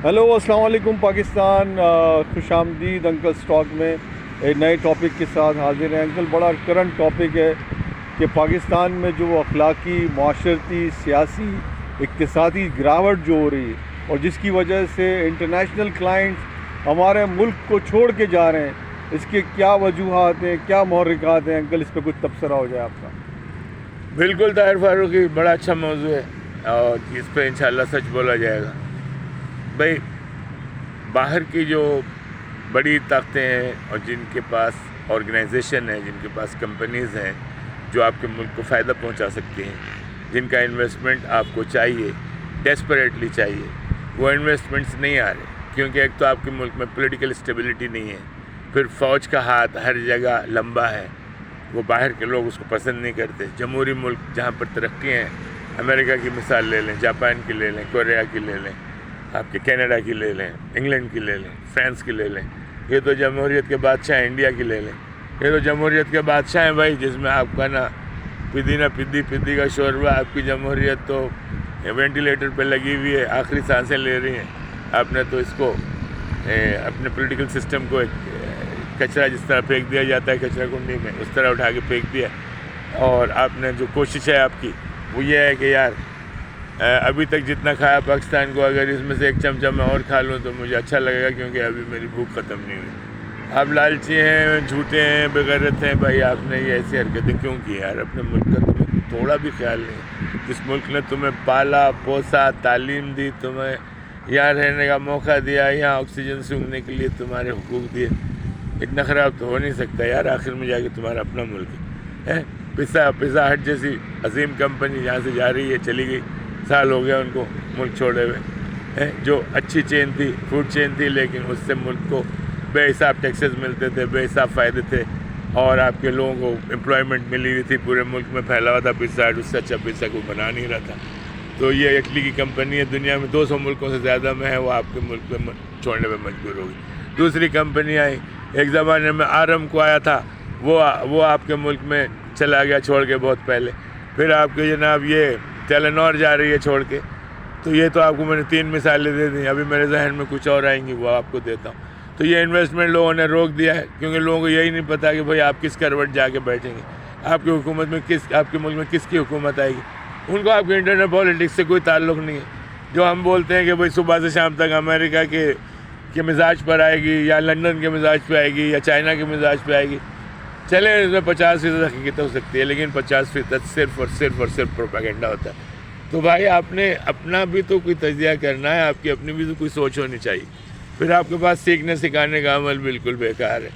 Hello السلام علیکم پاکستان، خوش آمدید انکل اسٹاک میں ایک نئے ٹاپک کے ساتھ حاضر ہیں. انکل بڑا کرنٹ ٹاپک ہے کہ پاکستان میں جو اخلاقی، معاشرتی، سیاسی، اقتصادی گراوٹ جو ہو رہی ہے اور جس کی وجہ سے انٹرنیشنل کلائنٹس ہمارے ملک کو چھوڑ کے جا رہے ہیں، اس کے کیا وجوہات ہیں، کیا محرکات ہیں؟ انکل اس پہ کچھ تبصرہ ہو جائے آپ کا. بالکل طاہر فاروقی، بڑا اچھا موضوع ہے اور اس پہ انشاءاللہ سچ بولا جائے گا. بھائی باہر کی جو بڑی طاقتیں ہیں اور جن کے پاس آرگنائزیشن ہے، جن کے پاس کمپنیز ہیں جو آپ کے ملک کو فائدہ پہنچا سکتی ہیں، جن کا انویسٹمنٹ آپ کو چاہیے، ڈیسپریٹلی چاہیے، وہ انویسٹمنٹس نہیں آ رہے. کیونکہ ایک تو آپ کے ملک میں پولیٹیکل اسٹیبلٹی نہیں ہے، پھر فوج کا ہاتھ ہر جگہ لمبا ہے، وہ باہر کے لوگ اس کو پسند نہیں کرتے. جمہوری ملک جہاں پر ترقی ہیں، امریکہ کی مثال لے لیں، جاپان کی لے لیں، کوریا کی لے لیں، آپ کے کینیڈا کی لے لیں، انگلینڈ کی لے لیں، فرانس کی لے لیں، یہ تو جمہوریت کے بادشاہ ہیں. انڈیا کی لے لیں، یہ تو جمہوریت کے بادشاہ ہیں بھائی، جس میں آپ کا نا پدی نہ پدی کا شوربہ. آپ کی جمہوریت تو وینٹیلیٹر پہ لگی ہوئی ہے، آخری سانسیں لے رہی ہیں. آپ نے تو اس کو اپنے پولیٹیکل سسٹم کو ایک کچرا جس طرح پھینک دیا جاتا ہے کچرا کنڈی میں، اس طرح اٹھا کے پھینک دیا. اور آپ نے جو کوشش ہے آپ کی وہ یہ ہے کہ یار ابھی تک جتنا کھایا پاکستان کو، اگر اس میں سے ایک چمچہ میں اور کھا لوں تو مجھے اچھا لگے گا، کیونکہ ابھی میری بھوک ختم نہیں ہوئی. آپ لالچی ہیں، جھوٹے ہیں، بغیرت ہیں. بھائی آپ نے یہ ایسی حرکتیں کیوں کی یار؟ اپنے ملک کا تمہیں تھوڑا بھی خیال نہیں. جس ملک نے تمہیں پالا پوسا، تعلیم دی، تمہیں یہاں رہنے کا موقع دیا، یہاں آکسیجن سونگھنے کے لیے تمہارے حقوق دیے، اتنا خراب تو ہو نہیں سکتا یار. آخر میں جا کے تمہارا اپنا ملک ہے. پیزا ہٹ جیسی عظیم کمپنی یہاں سے جا رہی ہے، چلی گئی، سال ہو گیا ان کو ملک چھوڑے ہوئے. جو اچھی چین تھی، فوڈ چین تھی، لیکن اس سے ملک کو بے حساب ٹیکسز ملتے تھے، بے حساب فائدے تھے، اور آپ کے لوگوں کو امپلائمنٹ ملی ہوئی تھی، پورے ملک میں پھیلا ہوا تھا پیزا ہٹ. اس سے اچھا پیزا کوئی بنا نہیں رہا تھا. تو یہ اٹلی کی کمپنی ہے، دنیا میں 200 ملکوں سے زیادہ میں ہے، وہ آپ کے ملک میں چھوڑنے پہ مجبور ہوگی. دوسری کمپنی آئی، ایک زمانے میں آرم کو آیا تھا، وہ آپ کے ملک میں چلا گیا چھوڑ کے بہت پہلے. پھر آپ کے جناب یہ ٹیلینور جا رہی ہے چھوڑ کے. تو یہ تو آپ کو میں نے 3 مثالیں دے دیں، ابھی میرے ذہن میں کچھ اور آئیں گی، وہ آپ کو دیتا ہوں. تو یہ انویسٹمنٹ لوگوں نے روک دیا ہے، کیونکہ لوگوں کو یہی نہیں پتا کہ بھائی آپ کس کروٹ جا کے بیٹھیں گے، آپ کی حکومت میں آپ کے ملک میں کس کی حکومت آئے گی. ان کو آپ کے انٹرنل پالیٹکس سے کوئی تعلق نہیں ہے. جو ہم بولتے ہیں کہ بھائی صبح سے شام تک امریکہ کے مزاج پر آئے گی، یا لنڈن کے مزاج پہ آئے گی، یا چائنا کے مزاج پہ آئے گی. چلیں اس میں 50% حقیقت ہو سکتی ہے، لیکن 50% صرف اور صرف پروپیگنڈا ہوتا ہے. تو بھائی آپ نے اپنا بھی تو کوئی تجزیہ کرنا ہے، آپ کی اپنی بھی تو کوئی سوچ ہونی چاہیے. پھر آپ کے پاس سیکھنے سکھانے کا عمل بالکل بیکار ہے،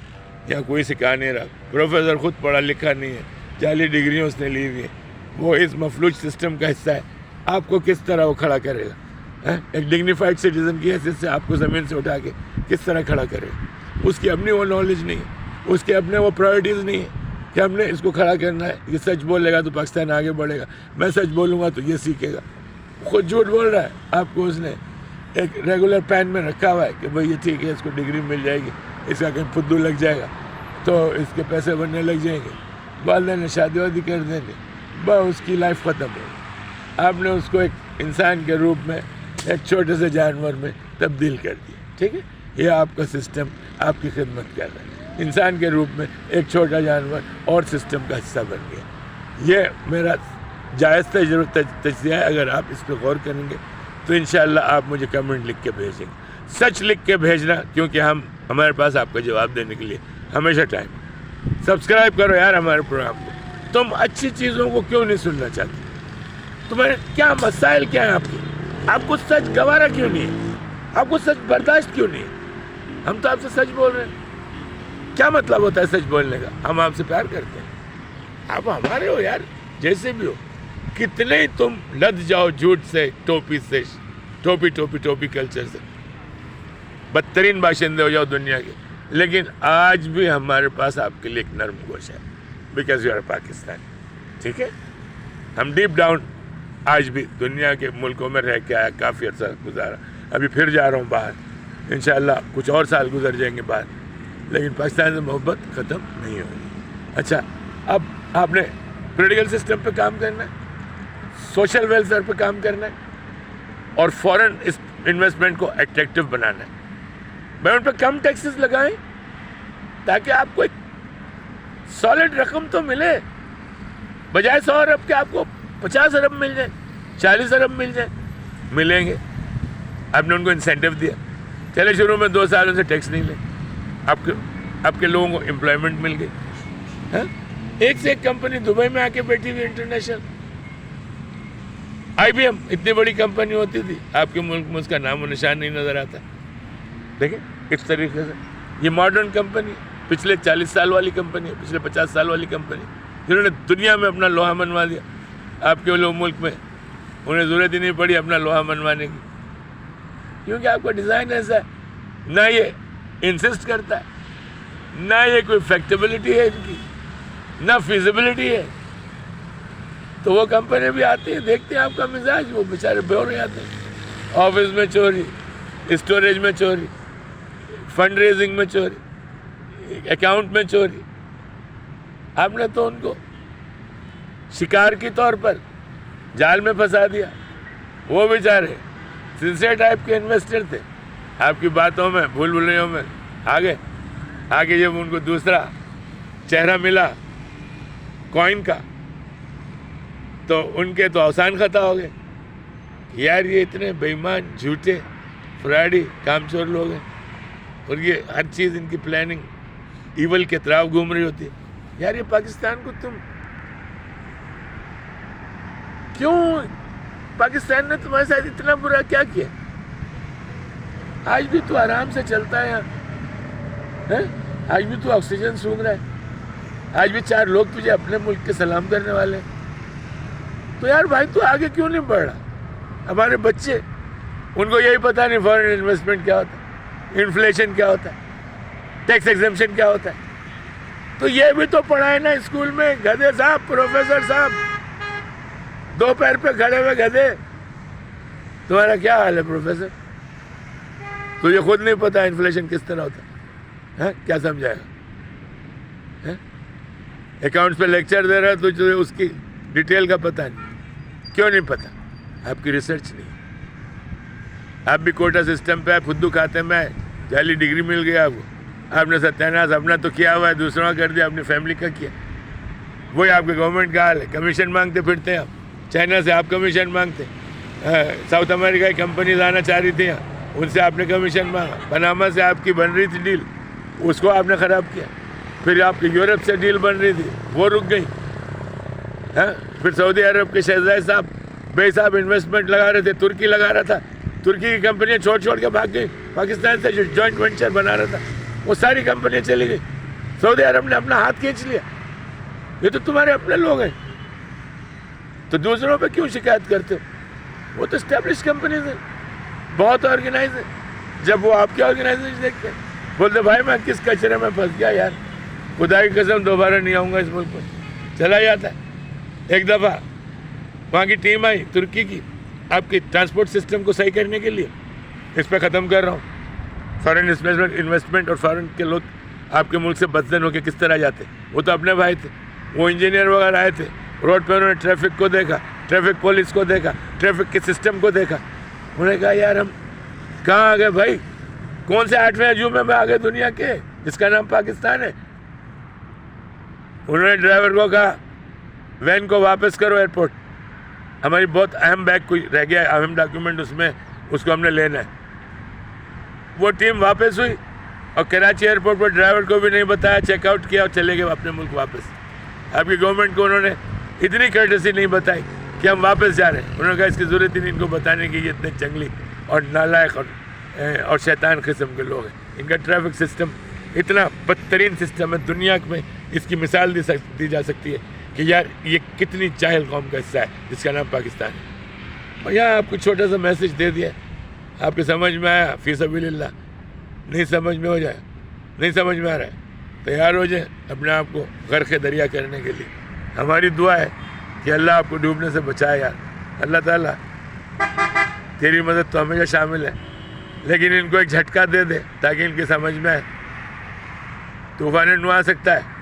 یا کوئی سکھا نہیں رہا. پروفیسر خود پڑھا لکھا نہیں ہے، 40 ڈگریوں اس نے لی ہوئی ہیں، وہ اس مفلوج سسٹم کا حصہ ہے. آپ کو کس طرح وہ کھڑا کرے گا؟ ایک ڈگنیفائڈ سٹیزن کی حیثیت سے آپ کو زمین سے اٹھا کے کس طرح کھڑا کرے گا؟ اس کی اپنی وہ نالج نہیں ہے، اس کے اپنے وہ پرائرٹیز نہیں ہیں کہ ہم نے اس کو کھڑا کرنا ہے. یہ سچ بولے گا تو پاکستان آگے بڑھے گا، میں سچ بولوں گا تو یہ سیکھے گا. خود جھوٹ بول رہا ہے، آپ کو اس نے ایک ریگولر پین میں رکھا ہوا ہے کہ بھائی یہ ٹھیک ہے، اس کو ڈگری مل جائے گی، اس کا کہیں پھدو لگ جائے گا تو اس کے پیسے بننے لگ جائیں گے، والدین نے شادی وادی کر دیں گے، بس اس کی لائف ختم ہو گئی. آپ نے اس کو ایک انسان کے روپ میں ایک چھوٹے سے جانور میں تبدیل کر دیا. ٹھیک ہے، یہ آپ کا سسٹم آپ کی خدمت کر رہا ہے. انسان کے روپ میں ایک چھوٹا جانور اور سسٹم کا حصہ بن گیا. یہ میرا جائز تجزیہ ہے. اگر آپ اس پہ غور کریں گے تو انشاءاللہ آپ مجھے کمنٹ لکھ کے بھیجیں گے. سچ لکھ کے بھیجنا، کیونکہ ہمارے پاس آپ کا جواب دینے کے لیے ہمیشہ ٹائم. سبسکرائب کرو یار ہمارے پروگرام کو. تم اچھی چیزوں کو کیوں نہیں سننا چاہتے؟ تمہارے کیا مسائل کیا ہیں آپ کے؟ آپ کو سچ گوارا کیوں نہیں ہے؟ آپ کو سچ برداشت کیوں نہیں ہے؟ ہم تو آپ سے سچ بول رہے ہیں. کیا مطلب ہوتا ہے سچ بولنے کا؟ ہم آپ سے پیار کرتے ہیں، آپ ہمارے ہو یار، جیسے بھی ہو. کتنے ہی تم لد جاؤ جھوٹ سے، ٹوپی کلچر سے، بدترین باشندے ہو جاؤ دنیا کے، لیکن آج بھی ہمارے پاس آپ کے لیے ایک نرم گوش ہے، بیکاز یو آر پاکستانی. ٹھیک ہے، ہم ڈیپ ڈاؤن آج بھی دنیا کے ملکوں میں رہ کے آیا، کافی عرصہ گزارا، ابھی پھر جا رہا ہوں باہر، انشاءاللہ کچھ اور سال گزر جائیں گے باہر، لیکن پاکستان سے محبت ختم نہیں ہوگی. اچھا، اب آپ نے پولیٹیکل سسٹم پہ کام کرنا ہے، سوشل ویلفیئر پہ کام کرنا ہے، اور فورن انویسٹمنٹ کو اٹریکٹیو بنانا ہے. بھائی ان پہ کم ٹیکسز لگائیں تاکہ آپ کو ایک سالڈ رقم تو ملے. بجائے 100 ارب کے آپ کو 50 ارب مل جائیں, 40 ارب مل جائیں, ملیں گے. آپ نے ان کو انسینٹیو دیا, چلے شروع میں 2 سالوں سے ٹیکس نہیں لیں, آپ کے لوگوں کو امپلائمنٹ مل گئی. ہاں, ایک سے ایک کمپنی دبئی میں آ کے بیٹھی ہوئی انٹرنیشنل. آئی بی ایم اتنی بڑی کمپنی ہوتی تھی, آپ کے ملک میں اس کا نام و نشان نہیں نظر آتا. دیکھیں اس طریقے سے یہ ماڈرن کمپنی, پچھلے 40 سال والی کمپنی ہے, پچھلے 50 سال والی کمپنی, جنہوں نے دنیا میں اپنا لوہا منوا دیا. آپ کے لوگ ملک میں انہیں ضرورت ہی نہیں پڑی اپنا لوہا منوانے کی, کیونکہ آپ کا ڈیزائن ایسا ہے, نہ یہ انسسٹ کرتا ہے, نہ یہ کوئی فیکٹیبلٹی ہے ان کی, نہ فیزیبلٹی ہے. تو وہ کمپنی بھی آتی ہے, دیکھتے ہیں آپ کا مزاج, وہ بیچارے بور ہو جاتے ہیں. آفس میں چوری, اسٹوریج میں چوری, فنڈ ریزنگ میں چوری, اکاؤنٹ میں چوری. آپ نے تو ان کو شکار کے طور پر جال میں پھنسا دیا. وہ بیچارے سنسیئر ٹائپ کے انویسٹر تھے, آپ کی باتوں میں بھول بھلیوں میں آگے جب ان کو دوسرا چہرہ ملا کوائن کا, تو ان کے تو اوسان خطا ہو گئے. یار یہ اتنے بے ایمان, جھوٹے, فراڈی, کام چور لوگ ہیں, اور یہ ہر چیز ان کی پلاننگ ایول کے اطراف گھوم رہی ہوتی ہے. یار یہ پاکستان کو تم کیوں, پاکستان نے تمہارے ساتھ اتنا برا کیا کیا؟ آج بھی تو آرام سے چلتا ہے یہاں, آج بھی تو آکسیجن سونگھ رہا ہے, آج بھی 4 لوگ تجھے اپنے ملک کے سلام کرنے والے ہیں. تو یار بھائی تو آگے کیوں نہیں بڑھ رہا؟ ہمارے بچے, ان کو یہی پتہ نہیں فورن انویسٹمنٹ کیا ہوتا ہے, انفلیشن کیا ہوتا ہے, ٹیکس ایگزمپشن کیا ہوتا ہے. تو یہ بھی تو پڑھائے نا اسکول میں, گدھے صاحب, پروفیسر صاحب, 2 پیر پہ کھڑے ہوئے گدھے. تمہارا کیا حال ہے پروفیسر؟ تجھے خود نہیں پتا انفلیشن کس طرح ہوتا ہے, کیا سمجھائے گا؟ اکاؤنٹس پہ لیکچر دے رہا ہے, تجھے اس کی ڈیٹیل کا پتہ نہیں. کیوں نہیں پتہ؟ آپ کی ریسرچ نہیں. آپ بھی کوٹا سسٹم پہ آپ خود کھاتے میں جعلی ڈگری مل گیا آپ کو, آپ نے ستیاناش اپنا تو کیا ہوا ہے, دوسروں کا کر دیا, اپنی فیملی کا کیا. وہی آپ کے گورنمنٹ کا حال ہے, کمیشن مانگتے پھرتے ہیں آپ. چائنا سے آپ کمیشن مانگتے, ساؤتھ امریکہ کی کمپنیز آنا چاہ رہی تھیں, ان سے آپ نے کمیشن مانگا. پناما سے آپ کی بن رہی تھی ڈیل, اس کو آپ نے خراب کیا. پھر آپ کی یورپ سے ڈیل بن رہی تھی, وہ رک گئی. پھر سعودی عرب کے شہزادے صاحب بے صاحب انویسٹمنٹ لگا رہے تھے, ترکی لگا رہا تھا, ترکی کی کمپنیاں چھوڑ کے بھاگ گئی. پاکستان سے جو جوائنٹ وینچر بنا رہا تھا وہ ساری کمپنیاں چلی گئی. سعودی عرب نے اپنا ہاتھ کھینچ لیا. یہ تو تمہارے اپنے لوگ ہیں, تو دوسروں پہ کیوں شکایت کرتے ہو؟ وہ تو اسٹیبلش کمپنیز ہیں, بہت آرگنائز ہیں. جب وہ آپ کے آرگنائزیشن دیکھتے ہیں, بولتے بھائی میں کس کچرے میں پھنس گیا یار, خدا کی قسم دوبارہ نہیں آؤں گا اس ملک میں. چلا جاتا ہے. ایک دفعہ وہاں کی ٹیم آئی ترکی کی, آپ کی ٹرانسپورٹ سسٹم کو صحیح کرنے کے لیے. اس پہ ختم کر رہا ہوں. فارن انویسٹمنٹ اور فارن کے لوگ آپ کے ملک سے بدزن ہو کے کس طرح جاتے. وہ تو اپنے بھائی تھے, وہ انجینئر وغیرہ آئے تھے, روڈ پہ انہوں نے ٹریفک کو دیکھا, ٹریفک پولیس کو دیکھا, ٹریفک کے سسٹم کو دیکھا. انہوں نے کہا یار ہم کہاں آ گئے بھائی, کون سے 8ویں عجوبے میں آ گئے دنیا کے جس کا نام پاکستان ہے. انہوں نے ڈرائیور کو کہا وین کو واپس کرو ایئرپورٹ, ہماری بہت اہم بیگ کوئی رہ گیا ہے, اہم ڈاکیومنٹ اس میں, اس کو ہم نے لینا ہے. وہ ٹیم واپس ہوئی اور کراچی ایئرپورٹ پر ڈرائیور کو بھی نہیں بتایا, چیک آؤٹ کیا اور چلے گئے اپنے ملک واپس. آپ کی گورنمنٹ کو انہوں نے اتنی کارٹیسی نہیں بتائی کہ ہم واپس جا رہے ہیں. انہوں نے کہا اس کی ضرورت ہی نہیں ان کو بتانے کی, یہ اتنے جنگلی اور نالائق اور شیطان قسم کے لوگ ہیں. ان کا ٹریفک سسٹم اتنا بدترین سسٹم ہے دنیا میں. اس کی مثال دی جا سکتی ہے کہ یار یہ کتنی جاہل قوم کا حصہ ہے جس کا نام پاکستان ہے. اور یہاں آپ کو چھوٹا سا میسج دے دیا, آپ کے سمجھ میں آیا فی سبیل اللہ, نہیں سمجھ میں ہو جائے, نہیں سمجھ میں آ رہا ہے, تیار ہو جائیں اپنے آپ کو غرق دریا کرنے کے لیے. ہماری دعا ہے کہ اللہ آپ کو ڈوبنے سے بچائے یار. اللہ تعالیٰ تیری مدد تو ہمیشہ شامل ہے, لیکن ان کو ایک جھٹکا دے دے تاکہ ان کی سمجھ میں آئے. طوفان نو آ سکتا ہے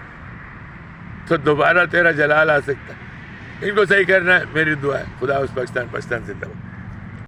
تو دوبارہ تیرا جلال آ سکتا ہے. ان کو صحیح کرنا ہے, میری دعا ہے. خدا اس پاکستان زندہ ہو.